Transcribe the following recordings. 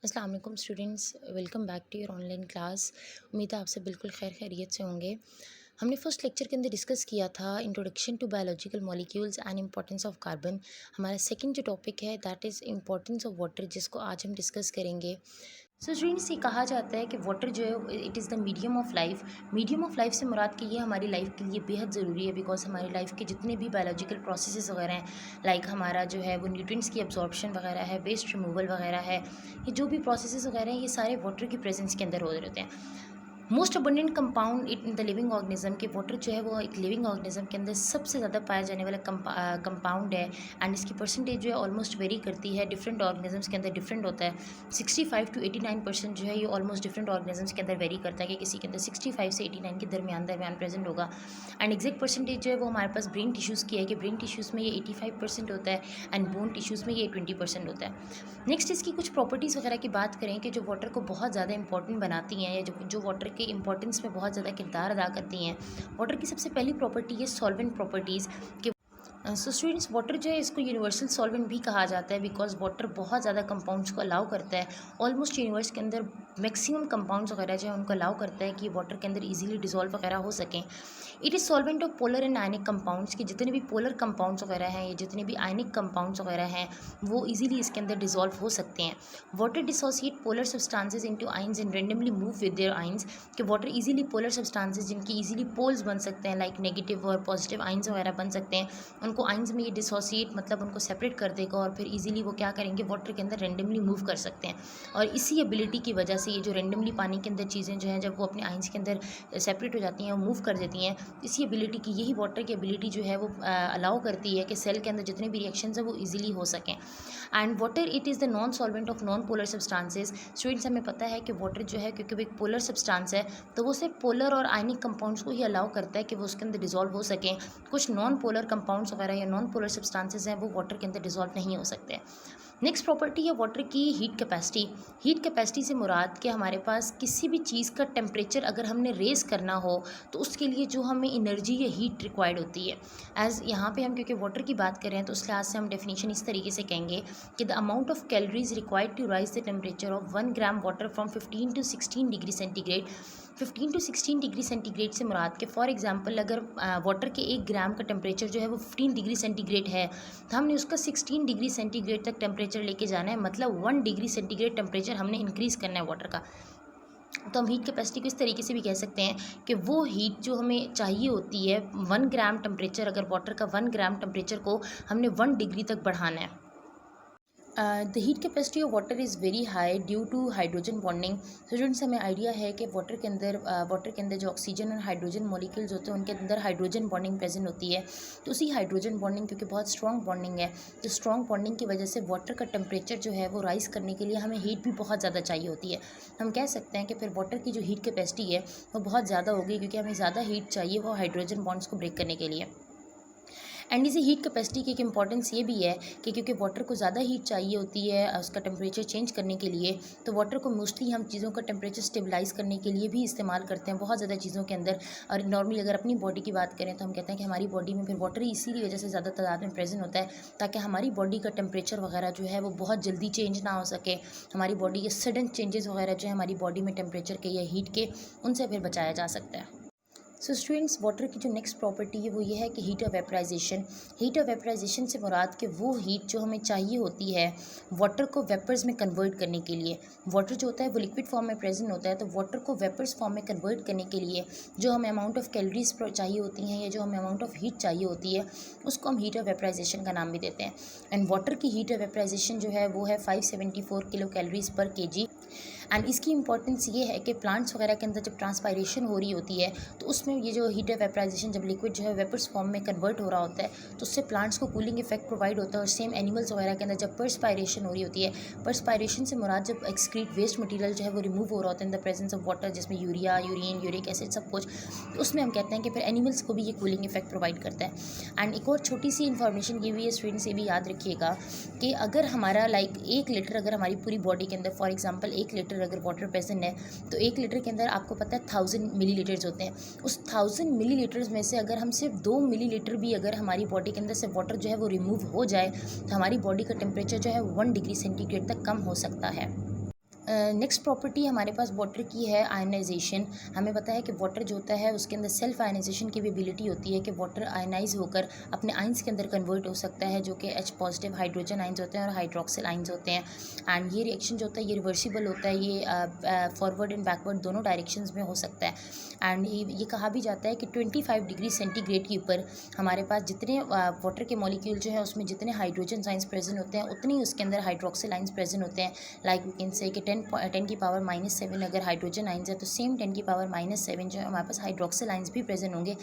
अस्सलाम वालेकुम students, welcome back to your online class. उम्मीद है आप सब बिल्कुल खैरियत से होंगे। हमने फर्स्ट लेक्चर के अंदर डिस्कस किया था introduction to biological molecules and importance of carbon. हमारा सेकंड जो टॉपिक है that is importance of water, जिसको आज हम डिस्कस करेंगे। सो स्टूडेंट्स, ये कहा जाता है कि वाटर जो है it is the medium of life. Medium of life से मुराद कि ये हमारी लाइफ के लिए बेहद ज़रूरी है, बिकॉज हमारी लाइफ के जितने भी बायोलॉजिकल प्रोसेसेस वगैरह हैं, लाइक हमारा जो है वो न्यूट्रिएंट्स की एब्जॉर्प्शन वगैरह है, वेस्ट रिमूवल वगैरह है, ये जो भी प्रोसेसेस वगैरह हैं ये सारे वाटर की प्रेजेंस के अंदर हो रहे होते हैं। Most abundant compound in the living organism, के वाटर जो है वो एक लिविंग ऑर्गेनिज्म के अंदर सबसे ज़्यादा पाया जाने वाला कंपाउंड है। एंड इसकी परसेंटेज जो है ऑलमोस्ट वेरी करती है, डिफरेंट ऑर्गेनिजम्स के अंदर डिफरेंट होता है। 65 to 89% जो है ये ऑलमोस्ट डिफरेंट ऑर्गेनिजम्स के अंदर वेरी करता है, कि किसी के अंदर 65 से 89 के दरमियान प्रेजेंट होगा। एंड एग्जैक्ट परसेंटेज जो है वो हमारे पास ब्रेन टिश्यूज़ की है, कि ब्रेन टिश्यूज़ में ये 85% होता है एंड बोन टिश्यूज़ में ये 20% होता है। नेक्स्ट इसकी कुछ प्रॉपर्टीज़ वगैरह की बात करें कि जो वाटर को बहुत ज़्यादा इंपॉर्टेंट बनाती हैं, या जो वाटर के इंपॉर्टेंस में बहुत ज़्यादा किरदार अदा करती हैं। वाटर की सबसे पहली प्रॉपर्टी है सॉल्वेंट प्रॉपर्टीज़। कि सो स्टूडेंट्स, वाटर जो है इसको यूनिवर्सल सॉल्वेंट भी कहा जाता है, बिकॉज वाटर बहुत ज़्यादा कंपाउंड्स को अलाउ करता है। ऑलमोस्ट यूनिवर्स के अंदर मैक्सिमम कंपाउंड्स वगैरह जो है उनको अलाउ करता है कि वाटर के अंदर इजीली डिजॉल्व वगैरह हो सकें। It is solvent of polar and ionic compounds, कि जितने भी पोलर कंपाउंड्स वगैरह हैं या जितने भी आयनिक कंपाउंड्स वगैरह हैं वो इजीली इसके अंदर डिजॉल्व हो सकते हैं। Water dissociate polar substances into ions and randomly move with their ions, कि वाटर इजीली पोलर सब्सटेंसेस जिनकी इजीली पोल्स बन सकते हैं, लाइक नेगेटिव और पॉजिटिव आइंस वगैरह बन सकते हैं, उनको आइंस में ये डिसोसिएट मतलब उनको सेपरेट कर देगा, और फिर इजीली वो क्या करेंगे, वाटर के अंदर रेंडमली मूव कर सकते हैं। और इसी एबिलिटी की वजह से ये जो रेंडमली पानी के अंदर चीज़ें जो हैं जब वो अपने आइंस के अंदर सेपरेट हो जाती हैं और मूव कर देती हैं, इसी एबिलिटी की, यही वाटर की एबिलिटी जो है वो अलाउ करती है कि सेल के अंदर जितने भी रिएक्शंस हैं वो इजीली हो सकें। And water it is the non solvent of non polar substances. Students, हमें पता है कि वाटर जो है, क्योंकि वो एक पोलर सब्सटेंस है, तो वो सिर्फ पोलर और आयनिक कंपाउंड्स को ही अलाउ करता है कि वो उसके अंदर डिजॉल्व हो सकें। कुछ नॉन पोलर कंपाउंड्स वगैरह या नॉन पोलर सब्सटेंसेस हैं वो वाटर के अंदर डिजॉल्व नहीं हो सकते। नेक्स्ट प्रॉपर्टी है वाटर की हीट कैपेसिटी। हीट कैपेसिटी से मुराद कि हमारे पास किसी भी चीज़ का टेम्परेचर अगर हमने रेज़ करना हो तो उसके लिए जो हमें एनर्जी या हीट रिक्वायर्ड होती है। एज़ यहाँ पे हम क्योंकि वाटर की बात कर रहे हैं तो उस लिहाज से हम डेफिनेशन इस तरीके से कहेंगे कि the amount of calories required to raise the temperature of 1 gram water from 15 to 16 degree centigrade. 15 to 16 degree centigrade से मुराद के फॉर एग्जांपल अगर वाटर के 1 ग्राम का टेम्परेचर जो है वो 15 डिग्री सेंटीग्रेड है, तो हमने उसका 16 डिग्री सेंटीग्रेड तक टेम्परेचर लेके जाना है, मतलब 1 डिग्री सेंटीग्रेड टेम्परेचर हमने इंक्रीज़ करना है वाटर का। तो हम हीट कैपेसिटी को इस तरीके से भी कह सकते हैं कि वो हीट जो हमें चाहिए होती है 1 ग्राम टेम्परेचर, अगर वाटर का 1 ग्राम टेम्परेचर को हमने 1 डिग्री तक बढ़ाना है। The heat capacity of water is very high due to hydrogen bonding. Students, हमें आइडिया है कि वाटर के अंदर जो ऑक्सीजन और हाइड्रोजन मॉलिक्यूल्स होते हैं उनके अंदर हाइड्रोजन बॉन्डिंग प्रेजेंट होती है। तो उसी हाइड्रोजन बॉन्डिंग, क्योंकि बहुत स्ट्रॉन्ग बॉन्डिंग है, तो स्ट्रॉन्ग बॉन्डिंग की वजह से वाटर का टेम्परेचर जो है वो राइज़ करने के लिए हमें हीट भी बहुत ज़्यादा चाहिए होती है। हम कह सकते हैं कि फिर वाटर की जो हीट कैपेसिटी है वो बहुत ज़्यादा होगी, क्योंकि हमें ज़्यादा हीट चाहिए वो हाइड्रोजन बॉन्ड्स को ब्रेक करने के लिए। एंड इसी हीट कैपेसिटी की एक इम्पॉर्टेंस ये भी है कि क्योंकि वाटर को ज़्यादा हीट चाहिए होती है उसका टेम्परेचर चेंज करने के लिए, तो वाटर को मोस्टली हम चीज़ों का टेम्परेचर स्टेबलाइज़ करने के लिए भी इस्तेमाल करते हैं बहुत ज़्यादा चीज़ों के अंदर। और नॉर्मली अगर अपनी बॉडी की बात करें तो हम कहते हैं कि हमारी बॉडी में फिर वाटर ही इसी वजह से ज़्यादा तादाद में प्रेजेंट होता है, ताकि हमारी बॉडी का टेम्परेचर वगैरह जो है वो बहुत जल्दी चेंज ना हो सके। हमारी बॉडी के सडन चेंजेस वगैरह जो है हमारी बॉडी में टेम्परेचर के या हीट के, उनसे फिर बचाया जा सकता है। सो स्टूडेंट्स, वाटर की जो नेक्स्ट प्रॉपर्टी है वो ये है कि heat of vaporization. Heat of vaporization से मुराद कि वो हीट जो हमें चाहिए होती है वाटर को वेपर्स में कन्वर्ट करने के लिए। वाटर जो होता है वो लिक्विड फॉर्म में प्रेजेंट होता है, तो वाटर को वेपर्स फॉर्म में कन्वर्ट करने के लिए जो हमें अमाउंट ऑफ कैलोरीज चाहिए होती हैं या जो हमें अमाउंट ऑफ हीट चाहिए होती है, उसको हम हीट ऑफ वेपराइजेशन का नाम भी देते हैं। एंड वाटर की हीट ऑफ वेपराइजेशन जो है वो है 574 किलो कैलोरीज पर kg। एंड इसकी इंपॉर्टेंस ये है कि प्लांट्स वगैरह के अंदर जब ट्रांसपायरेशन हो रही होती है तो उसमें ये जो हीट ऑफ वेपराइजेशन, जब लिक्विड जो है वेपर्स फॉर्म में कन्वर्ट हो रहा होता है तो उससे प्लांट्स को कूलिंग इफेक्ट प्रोवाइड होता है। और सेम एनिमल्स वगैरह के अंदर जब पर्सपायरेशन हो रही होती है, पर्सपायरेशन से मुराद जब एक्सक्रीट वेस्ट मटीरियल जो है वो रिमूव हो रहा होता है in the presence of water, जिसमें यूरिया, यूरिन, यूरिक एसिड सब कुछ, तो उसमें हम कहते हैं कि फिर एनिमल्स को भी ये कूलिंग इफेक्ट प्रोवाइड करता है। एंड एक और छोटी सी इन्फॉर्मेशन ये भी है स्टूडेंट्स, ये भी याद रखिएगा कि अगर हमारा 1 लीटर अगर हमारी पूरी बॉडी के अंदर फॉर एग्जांपल 1 लीटर अगर वाटर प्रेजेंट है, तो 1 लीटर के अंदर आपको पता है 1000 मिलीलीटर्स होते हैं। उस 1000 मिलीलीटर्स में से अगर हम सिर्फ 2 मिलीलीटर भी अगर हमारी बॉडी के अंदर से वाटर जो है वो रिमूव हो जाए, तो हमारी बॉडी का टेम्परेचर जो है 1 डिग्री सेंटीग्रेड तक कम हो सकता है। नेक्स्ट प्रॉपर्टी हमारे पास वाटर की है आयनाइजेशन। हमें पता है कि वाटर जो होता है उसके अंदर सेल्फ आयनाइजेशन की भी एबिलिटी होती है कि वाटर आयनाइज होकर अपने आइंस के अंदर कन्वर्ट हो सकता है, जो कि H पॉजिटिव हाइड्रोजन आइंस होते हैं और हाइड्रोक्सिल आइंस होते हैं। एंड ये रिएक्शन जो होता है ये रिवर्सिबल होता है, ये फॉरवर्ड एंड बैकवर्ड दोनों डायरेक्शंस में हो सकता है। एंड ये कहा भी जाता है कि 25 डिग्री सेंटीग्रेड के ऊपर हमारे पास जितने वाटर के मॉलिक्यूल जो है उसमें जितने हाइड्रोजन आइंस प्रेजेंट होते हैं उतने ही उसके अंदर हाइड्रोक्सिल आइंस प्रेजेंट होते हैं। लाइक वी कैन से कि 10 की पावर -7 अगर हाइड्रोजन आइंस है तो सेम 10 की पावर -7 जो है हमारे पास हाइड्रोक्सिल आइंस भी प्रेजेंट होंगे,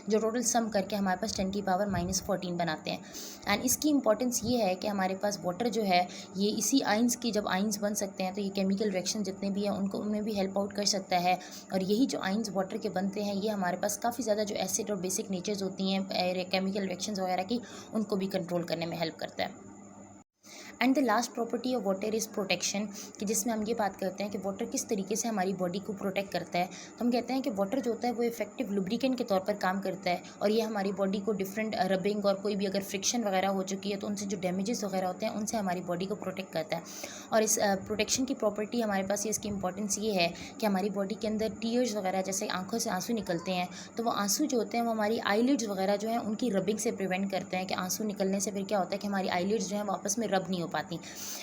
जो टोटल सम करके हमारे पास 10 की पावर -14 बनाते हैं। एंड इसकी इंपॉर्टेंस ये है कि हमारे पास वाटर जो है ये इसी आइंस की जब आइंस बन सकते हैं तो ये केमिकल रिएक्शन जितने भी हैं उनको उनमें भी हेल्प आउट कर सकता है। और यही जो आइंस वाटर के बनते हैं ये हमारे पास काफ़ी ज़्यादा जो एसिड और बेसिक नेचर्स होती हैं केमिकल रिएक्शंस वगैरह की, उनको भी कंट्रोल करने में हेल्प करता है। And the last property of water is protection, कि जिसमें हम ये बात करते हैं कि वाटर किस तरीके से हमारी बॉडी को प्रोटेक्ट करता है। तो हम कहते हैं कि वाटर जो होता है वो इफेक्टिव लुब्रिकेंट के तौर पर काम करता है और ये हमारी बॉडी को डिफरेंट रबिंग और कोई भी अगर फ्रिक्शन वगैरह हो चुकी है तो उनसे जो डैमेजेस वगैरह होते हैं उनसे हमारी बॉडी को प्रोटेक्ट करता है। और इस प्रोटेक्शन की प्रॉपर्टी हमारे पास ये इसकी इंपॉर्टेंस ये है कि हमारी बॉडी के अंदर टीयर्स वगैरह जैसे आंखों से आंसू निकलते हैं तो वो आंसू जो होते हैं वो हमारी आईलिड्स वगैरह जो है उनकी रबिंग से प्रिवेंट करते हैं, कि आंसू निकलने से फिर क्या होता है कि हमारी आईलिड्स जो है वो आपस में रब नहीं हो पाती।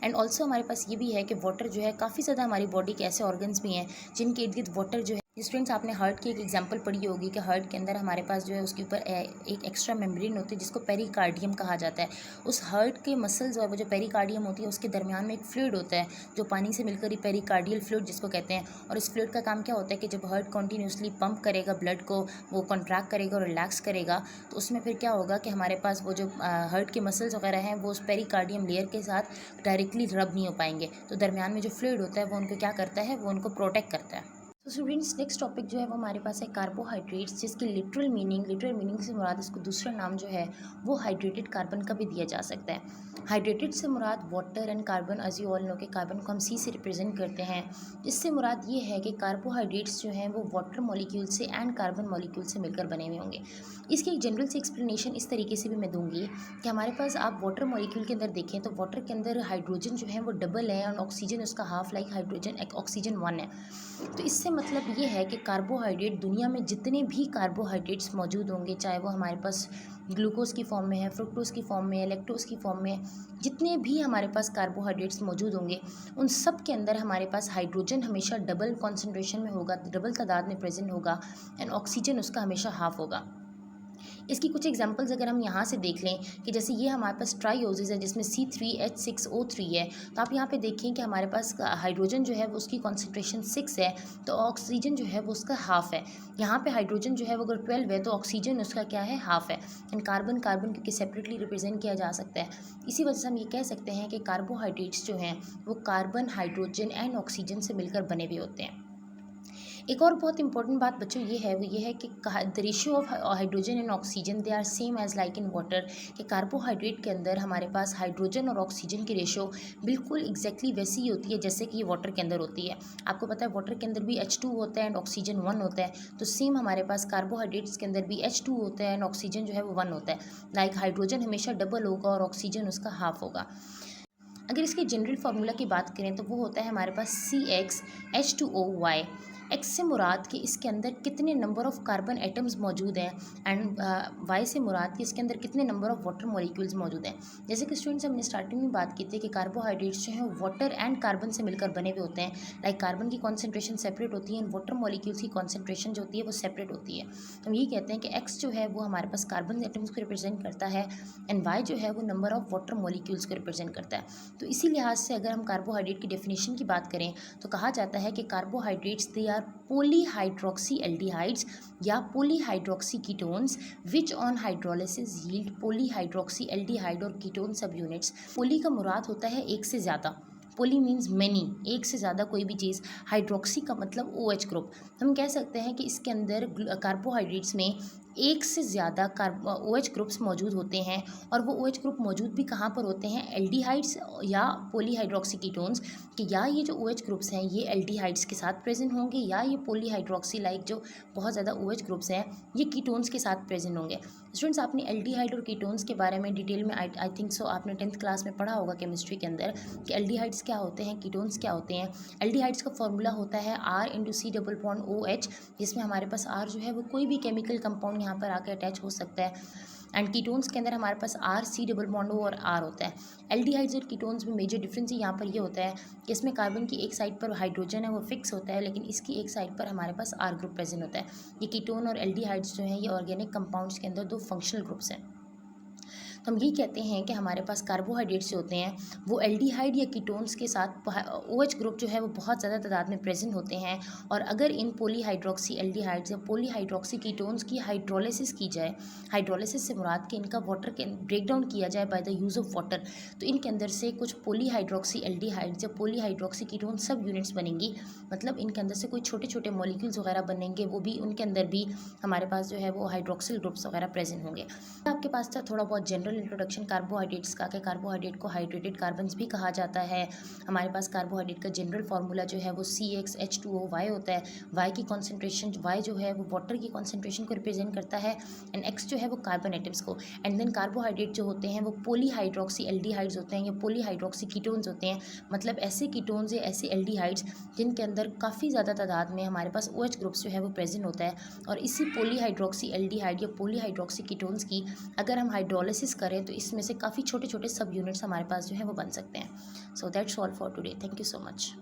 एंड ऑल्सो हमारे पास ये भी है कि वाटर जो है काफ़ी ज़्यादा हमारी बॉडी के ऐसे ऑर्गन्स भी हैं जिनके इर्द गिर्द वाटर जो है, स्टूडेंट्स आपने हार्ट की एक एग्जांपल पढ़ी होगी कि हार्ट के अंदर हमारे पास जो है उसके ऊपर एक एक्स्ट्रा मेम्ब्रेन होती है जिसको पेरिकार्डियम कहा जाता है। उस हार्ट के मसल्स और वो जो पेरिकार्डियम होती है उसके दरमियान में एक फ्लूइड होता है जो पानी से मिलकर ही पेरिकार्डियल फ्लूइड जिसको कहते हैं। और इस फ्लूइड का काम क्या होता है कि जब हार्ट कॉन्टीन्यूसली पंप करेगा ब्लड को, वो कॉन्ट्रैक्ट करेगा और रिलैक्स करेगा, तो उसमें फिर क्या होगा कि हमारे पास वो जो हार्ट के मसल्स वगैरह हैं वो उस पेरिकार्डियम लेयर के साथ डायरेक्टली रब नहीं हो पाएंगे, तो दरमियान में जो फ्लूइड होता है वो उनको क्या करता है, वो उनको प्रोटेक्ट करता है। तो स्टूडेंट्स नेक्स्ट टॉपिक जो है वो हमारे पास है कार्बोहाइड्रेट्स, जिसकी लिटरल मीनिंग से मुराद इसको दूसरा नाम जो है वो हाइड्रेटेड कार्बन का भी दिया जा सकता है। हाइड्रेटेड से मुराद water and carbon, as you all know के कार्बन को हम सी से रिप्रेजेंट करते हैं। इससे मुराद ये है कि कार्बोहाइड्रेट्स जो हैं वो वाटर मॉलिक्यूल से एंड कार्बन मॉलिक्यूल से मिलकर बने हुए होंगे। इसकी एक जनरल सी एक्सप्लेनेशन इस तरीके से भी मैं दूंगी कि हमारे पास आप वाटर मॉलिक्यूल के अंदर देखें तो वाटर के अंदर हाइड्रोजन जो है वो डबल है और ऑक्सीजन उसका हाफ लाइक हाइड्रोजन ऑक्सीजन 1 है। तो इससे मतलब ये है कि कार्बोहाइड्रेट, दुनिया में जितने भी कार्बोहाइड्रेट्स मौजूद होंगे, चाहे वो हमारे पास ग्लूकोज की फॉर्म में है, फ्रुक्टोज की फॉर्म में है, लैक्टोज की फॉर्म में है, जितने भी हमारे पास कार्बोहाइड्रेट्स मौजूद होंगे उन सब के अंदर हमारे पास हाइड्रोजन हमेशा डबल कॉन्सेंट्रेशन में होगा, डबल तादाद में प्रेजेंट होगा एंड ऑक्सीजन उसका हमेशा हाफ होगा। इसकी कुछ एग्जांपल्स अगर हम यहाँ से देख लें कि जैसे ये हमारे पास ट्राईओजिस है जिसमें C3H6O3 है, तो आप यहाँ पे देखें कि हमारे पास हाइड्रोजन जो है वो उसकी कॉन्सेंट्रेशन 6 है तो ऑक्सीजन जो है वो उसका हाफ है। यहाँ पे हाइड्रोजन जो है वो अगर 12 है तो ऑक्सीजन उसका क्या है, हाफ है। एंड कार्बन क्योंकि सेपरेटली रिप्रेजेंट किया जा सकता है, इसी वजह से हम ये कह सकते हैं कि कार्बोहाइड्रेट्स जो हैं वो कार्बन, हाइड्रोजन एंड ऑक्सीजन से मिलकर बने हुए होते हैं। एक और बहुत इंपॉर्टेंट बात बच्चों ये है वो ये है कि the ratio of hydrogen and oxygen they are same as like in water, कि कार्बोहाइड्रेट के अंदर हमारे पास हाइड्रोजन और ऑक्सीजन की रेशियो बिल्कुल एग्जैक्टली वैसी ही होती है जैसे कि ये वाटर के अंदर होती है। आपको पता है वाटर के अंदर भी H2 होता है एंड ऑक्सीजन 1 होता है, तो सेम हमारे पास कार्बोहाइड्रेट्स के अंदर भी H2 होता है एंड ऑक्सीजन जो है वो 1 होता है। लाइक हाइड्रोजन हमेशा डबल होगा और ऑक्सीजन उसका हाफ होगा। अगर इसके जनरल फार्मूला की बात करें तो वो होता है हमारे पास CxH2OY। एक्स से मुराद कि इसके अंदर कितने नंबर ऑफ कार्बन एटम्स मौजूद हैं एंड वाई से मुराद कि इसके अंदर कितने नंबर ऑफ वाटर मॉलिक्यूल्स मौजूद हैं। जैसे कि स्टूडेंट्स हमने स्टार्टिंग में बात की थी कि कार्बोहाइड्रेट्स जो हैं वाटर एंड कार्बन से मिलकर बने हुए होते हैं। लाइक कार्बन की कॉन्सेंट्रेशन सेपरेट होती है एंड वाटर मॉलिक्यूल्स की कॉन्सेंट्रेशन जो होती है वो सेपरेट होती है। हम यही कहते हैं कि एक्स जो है वो हमारे पास कार्बन एटम्स को रिप्रेजेंट करता है एंड वाई जो है वो नंबर ऑफ वाटर मॉलिक्यूल्स को रिप्रेजेंट करता है। तो इसी लिहाज से अगर हम कार्बोहाइड्रेट की डेफिनेशन की बात करें तो कहा जाता है कि carbohydrates they are polyhydroxy aldehydes या polyhydroxy ketones which on hydrolysis yield polyhydroxy aldehyde और ketone subunits। पोली का मुराद होता है एक से ज़्यादा, पोली मीन्स मैनी, एक से ज़्यादा कोई भी चीज़। हाइड्रोक्सी का मतलब OH ग्रुप। हम कह सकते हैं कि इसके अंदर कार्बोहाइड्रेट्स में एक से ज़्यादा OH ग्रुप्स मौजूद होते हैं, और वो OH ग्रुप मौजूद भी कहाँ पर होते हैं, एल्डिहाइड्स या पॉलीहाइड्रोक्सी कीटोन्स, कि या ये जो OH ग्रुप्स हैं ये एल्डिहाइड्स के साथ प्रेजेंट होंगे, या ये पॉलीहाइड्रोक्सी लाइक जो बहुत ज़्यादा OH ग्रुप्स हैं ये कीटोन्स के साथ प्रेजेंट होंगे। स्टूडेंट्स, आपने एल्डिहाइड और कीटोन्स के बारे में डिटेल में आई थिंक सो आपने 10th क्लास में पढ़ा होगा केमिस्ट्री के अंदर, कि एल्डिहाइड्स क्या होते हैं, कीटोन्स क्या होते हैं। एल्डिहाइड्स का फॉर्मूला होता है R×C⋯OH, जिसमें हमारे पास R जो है वो कोई भी केमिकल कंपाउंड यहाँ पर आकर अटैच हो सकता है, एंड कीटोन्स के अंदर हमारे पास R⋅C⋯O और R होता है। एल्डिहाइड्स और कीटोन्स में मेजर डिफरेंस यहाँ पर ये होता है कि इसमें कार्बन की एक साइड पर हाइड्रोजन है वो फिक्स होता है, लेकिन इसकी एक साइड पर हमारे पास R ग्रुप प्रेजेंट होता है। ये कीटोन और एल्डिहाइड्स जो हैं ये ऑर्गेनिक कंपाउंड्स के अंदर दो फंक्शनल ग्रुप्स हैं। तो हम ये कहते हैं कि हमारे पास कार्बोहाइड्रेट्स जो होते हैं वो एल्डिहाइड या कीटोन्स के साथ OH ग्रुप जो है वो बहुत ज़्यादा तादाद में प्रेजेंट होते हैं, और अगर इन पॉलीहाइड्रोक्सी एल्डिहाइड्स या पॉलीहाइड्रोक्सी कीटोन्स की हाइड्रोलिसिस की जाए, हाइड्रोलिसिस से मुराद कि इनका वाटर के ब्रेक डाउन किया जाए by the use of water, तो इनके अंदर से कुछ पॉलीहाइड्रोक्सी एल्डिहाइड्स या पॉलीहाइड्रोक्सी कीटोन सब यूनिट्स बनेंगी, मतलब इनके अंदर से कोई छोटे छोटे मॉलिक्यूल्स वगैरह बनेंगे, वो भी उनके अंदर भी हमारे पास जो है वो हाइड्रोक्सिल ग्रुप्स वगैरह प्रेजेंट होंगे। आपके पास था थोड़ा बहुत जनरल इंट्रोडक्शन कार्बोहाइड्रेट्स का, कि कार्बोहाइड्रेट को हाइड्रेटेड कार्बन्स भी कहा जाता है। हमारे पास कार्बोहाइड्रेट का जनरल फार्मूला जो है वो CxH2O होता है। Y की कॉन्सेंट्रेशन, Y जो है वो वाटर की कॉन्सेंट्रेशन को रिप्रेजेंट करता है, एंड X जो है वो कार्बन एटम्स को। एंड देन कार्बोहाइड्रेट जो होते हैं वो पॉलीहाइड्रोक्सी एल्डिहाइड्स होते हैं या पॉलीहाइड्रोक्सी कीटोन्स होते हैं, मतलब ऐसे कीटोन्स या ऐसे एल्डिहाइड्स जिनके अंदर काफ़ी ज़्यादा तादाद में हमारे पास OH ग्रुप्स जो है वो प्रेजेंट होता है, और इसी पॉलीहाइड्रोक्सी एल्डिहाइड या पॉलीहाइड्रोक्सी कीटोन्स की अगर हम हाइड्रोलिसिस करें तो इसमें से काफ़ी छोटे छोटे सब यूनिट्स हमारे पास जो है वो बन सकते हैं। So that's all for today, thank you so much.